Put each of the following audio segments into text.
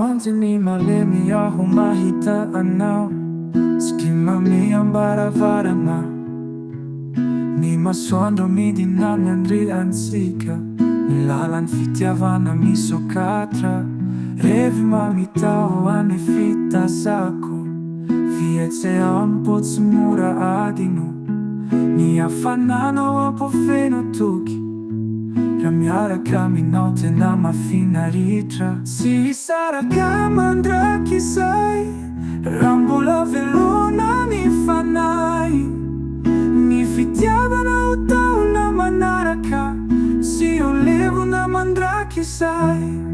Maonty ny malemy aho mahita anao. Tsy mamiam-baravarana, ny masoandro midina miandriantsika. Ny lalan'ny fitiavana misokatra, revy mamitao ane fitazako. Fietsea mbo tsy mora adino, ny hafananao ampofeno toky. Raha miaraka aminao tena mahafinaritra. Tsy hisaraka mandrakizay, raha mbola velona ny fanahy. Ny fitiavanao taona manaraka, sy ho levona mandrakizay.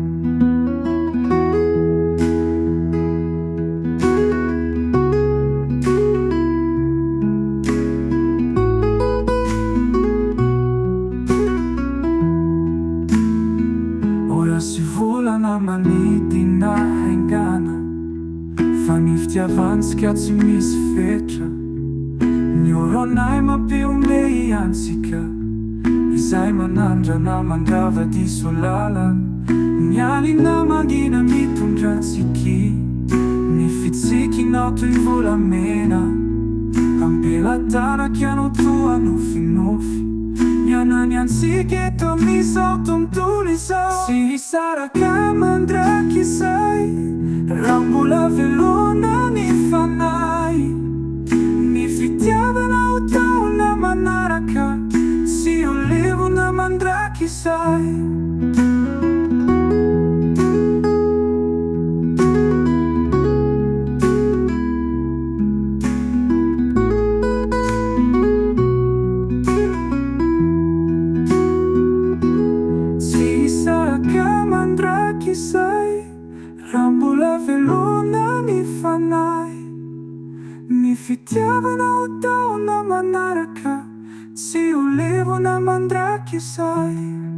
Sy volana manidina haingana, fa ny fitiavantsika tsy misy fetra. Ny oronay mampiombe antsika, izay manandrana mandrava diso lalana. Ny alina mangina mitondra tsiky, ny fitsikinao toy volamena. Ampelataraky anao toa nofinofy, nianany antsika eto amizao tontolo izao. Tsy hisaraka mandrakizay, raha mbola velona ny fanahy. Ny fitiavanao taona manaraka, sy ho levona mandrakizay. Raha mbola velona ny fanahy. Ny fitiavanao taona manaraka, sy ho levona mandrakizay.